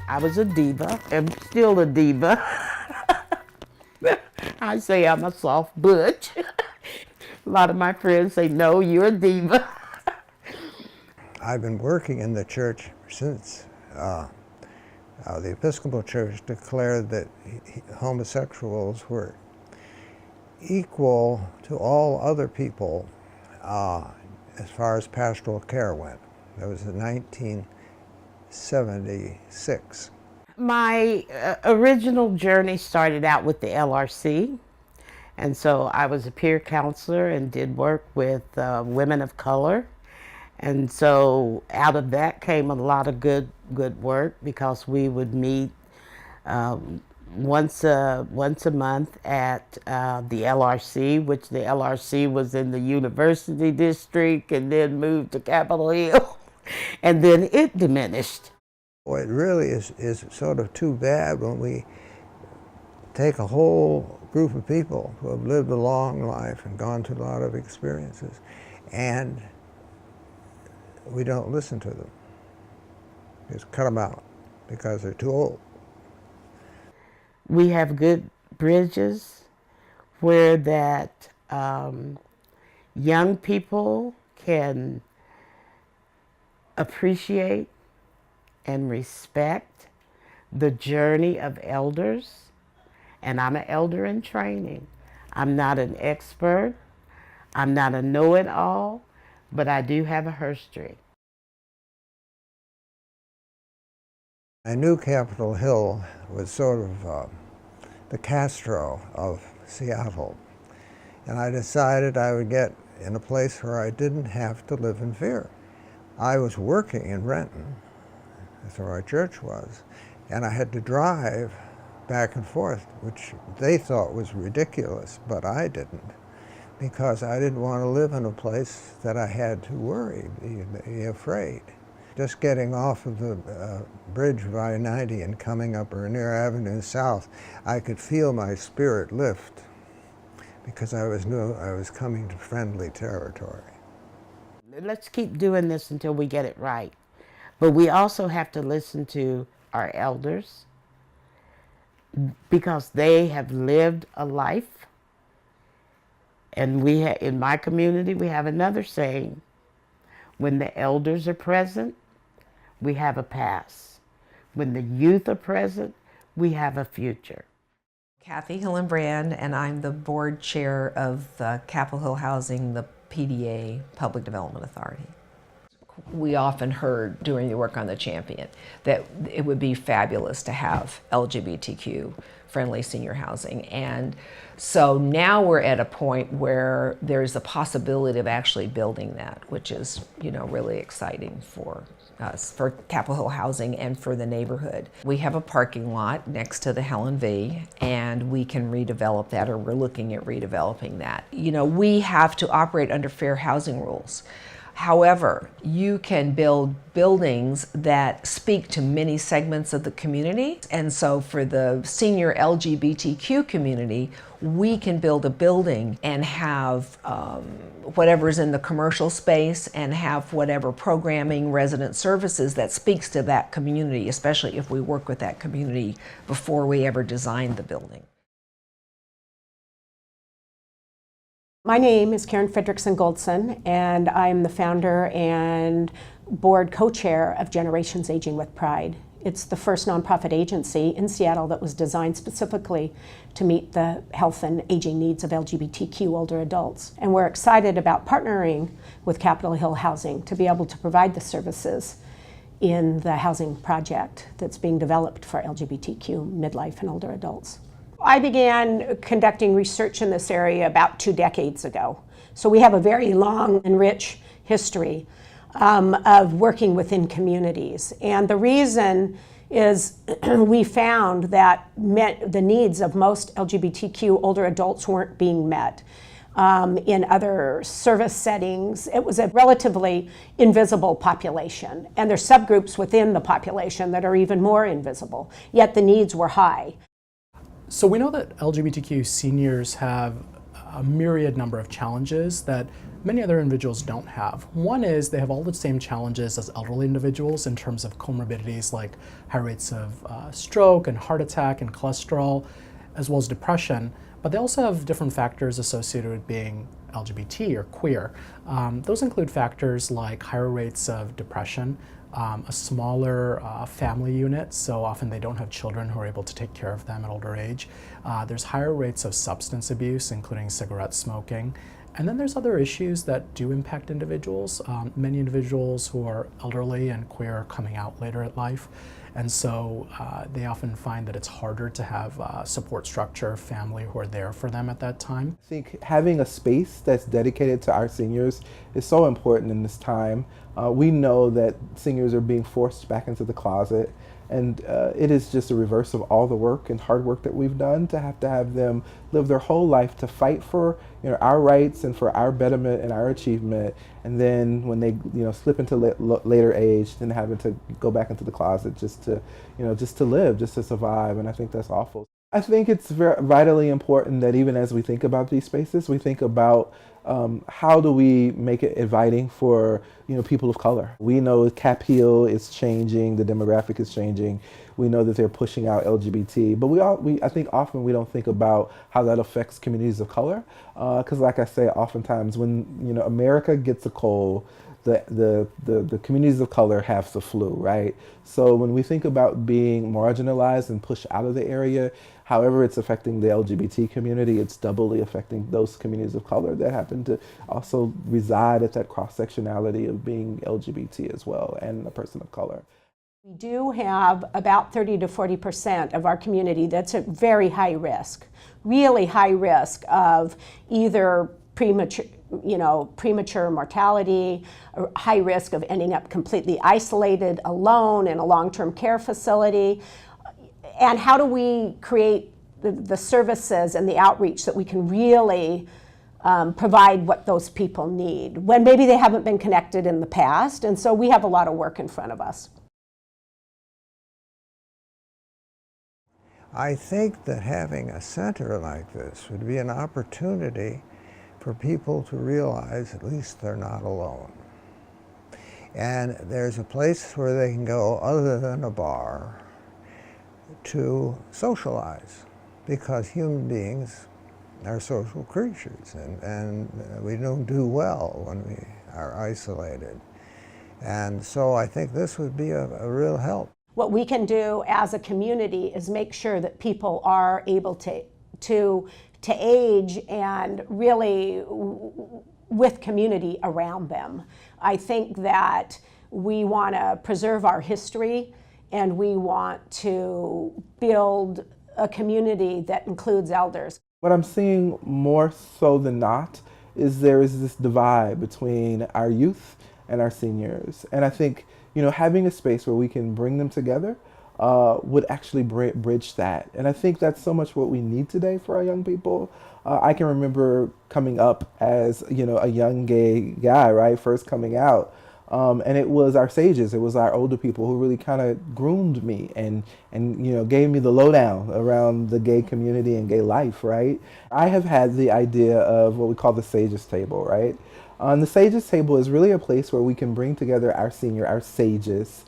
I was a diva. I'm still a diva. I say I'm a soft butch. A lot of my friends say, no, you're a diva. I've been working in the church since the Episcopal Church declared that homosexuals were equal to all other people as far as pastoral care went. That was in 1976. My original journey started out with the LRC. And so I was a peer counselor and did work with women of color. And so out of that came a lot of good work, because we would meet once a month at the LRC, which the LRC was in the University District and then moved to Capitol Hill, and then it diminished. Well, it really is sort of too bad when we take a whole group of people who have lived a long life and gone through a lot of experiences, and we don't listen to them. Just cut them out because they're too old. We have good bridges where that young people can appreciate and respect the journey of elders. And I'm an elder in training. I'm not an expert. I'm not a know-it-all, but I do have a history. I knew Capitol Hill was sort of the Castro of Seattle. And I decided I would get in a place where I didn't have to live in fear. I was working in Renton, that's where our church was, and I had to drive back and forth, which they thought was ridiculous, but I didn't, because I didn't want to live in a place that I had to worry, be afraid. Just getting off of the bridge of I-90 and coming up Rainier Avenue South, I could feel my spirit lift, because I knew I was coming to friendly territory. Let's keep doing this until we get it right. But we also have to listen to our elders, because they have lived a life. And in my community, we have another saying: when the elders are present, we have a past. When the youth are present, we have a future. Kathy Hillenbrand, and I'm the board chair of Capitol Hill Housing, the PDA, Public Development Authority. We often heard during the work on the Champion that it would be fabulous to have LGBTQ-friendly senior housing. And so now we're at a point where there's a possibility of actually building that, which is, really exciting for us, for Capitol Hill Housing and for the neighborhood. We have a parking lot next to the Helen V, and we can redevelop that, or we're looking at redeveloping that. We have to operate under fair housing rules. However, you can build buildings that speak to many segments of the community. And so for the senior LGBTQ community, we can build a building and have whatever's in the commercial space, and have whatever programming, resident services that speaks to that community, especially if we work with that community before we ever design the building. My name is Karen Fredrickson-Goldson, and I'm the founder and board co-chair of Generations Aging with Pride. It's the first nonprofit agency in Seattle that was designed specifically to meet the health and aging needs of LGBTQ older adults. And we're excited about partnering with Capitol Hill Housing to be able to provide the services in the housing project that's being developed for LGBTQ midlife and older adults. I began conducting research in this area about 2 decades ago. So we have a very long and rich history of working within communities. And the reason is we found that the needs of most LGBTQ older adults weren't being met. In other service settings, it was a relatively invisible population. And there's subgroups within the population that are even more invisible, yet the needs were high. So we know that LGBTQ seniors have a myriad number of challenges that many other individuals don't have. One is they have all the same challenges as elderly individuals in terms of comorbidities like high rates of stroke and heart attack and cholesterol, as well as depression, but they also have different factors associated with being LGBT or queer. Those include factors like higher rates of depression, a smaller family unit, so often they don't have children who are able to take care of them at older age. There's higher rates of substance abuse, including cigarette smoking. And then there's other issues that do impact individuals. Many individuals who are elderly and queer are coming out later in life. And so they often find that it's harder to have support structure, family who are there for them at that time. I think having a space that's dedicated to our seniors is so important in this time. We know that seniors are being forced back into the closet, and it is just a reverse of all the work and hard work that we've done to have them live their whole life to fight for our rights and for our betterment and our achievement, and then when they slip into later age, then having to go back into the closet just to live, just to survive. And I think that's awful. I think it's vitally important that even as we think about these spaces, we think about how do we make it inviting for people of color. We know Cap Hill is changing, the demographic is changing. We know that they're pushing out LGBT, but I think often we don't think about how that affects communities of color. Because like I say, oftentimes when America gets a cold, the communities of color have the flu, right? So when we think about being marginalized and pushed out of the area, however it's affecting the LGBT community, it's doubly affecting those communities of color that happen to also reside at that cross-sectionality of being LGBT as well and a person of color. We do have about 30 to 40% of our community that's at very high risk, really high risk of either premature mortality, or high risk of ending up completely isolated, alone in a long-term care facility. And how do we create the services and the outreach that we can really provide what those people need when maybe they haven't been connected in the past? And so we have a lot of work in front of us. I think that having a center like this would be an opportunity for people to realize at least they're not alone. And there's a place where they can go other than a bar to socialize, because human beings are social creatures, and we don't do well when we are isolated. And so I think this would be a real help. What we can do as a community is make sure that people are able to age and really with community around them. I think that we want to preserve our history, and we want to build a community that includes elders. What I'm seeing more so than not is there is this divide between our youth and our seniors. And I think, having a space where we can bring them together would actually bridge that. And I think that's so much what we need today for our young people. I can remember coming up as, a young gay guy, right, first coming out. And it was our sages, it was our older people who really kind of groomed me and gave me the lowdown around the gay community and gay life, right? I have had the idea of what we call the sages table, right? The sages table is really a place where we can bring together our sages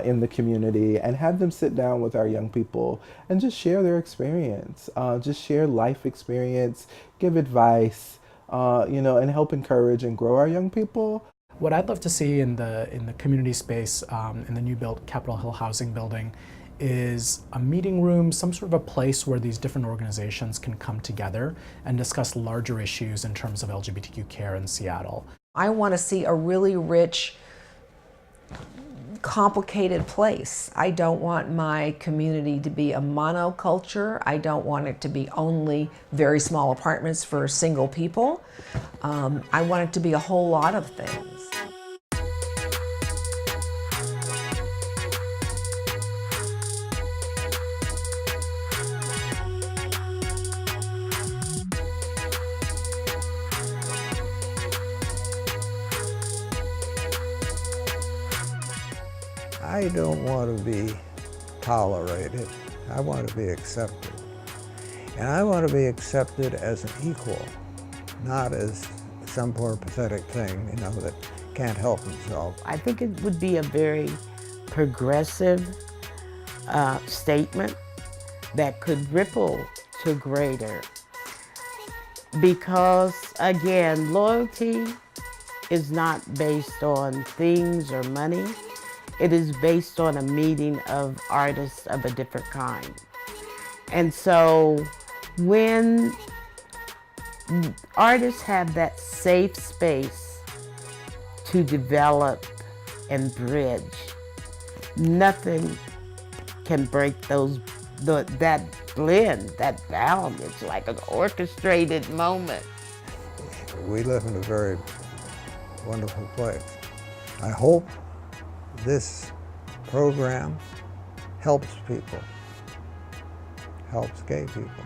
in the community and have them sit down with our young people and just share their experience, just share life experience, give advice, and help encourage and grow our young people. What I'd love to see in the community space in the new built Capitol Hill housing building is a meeting room, some sort of a place where these different organizations can come together and discuss larger issues in terms of LGBTQ care in Seattle. I want to see a really rich, complicated place. I don't want my community to be a monoculture. I don't want it to be only very small apartments for single people. I want it to be a whole lot of things. I don't want to be tolerated. I want to be accepted. And I want to be accepted as an equal, not as some poor pathetic thing, you know, that can't help himself. I think it would be a very progressive statement that could ripple to greater. Because again, loyalty is not based on things or money. It is based on a meeting of artists of a different kind. And so when artists have that safe space to develop and bridge, nothing can break that blend, that bound. It's like an orchestrated moment. We live in a very wonderful place. I hope this program helps people, helps gay people.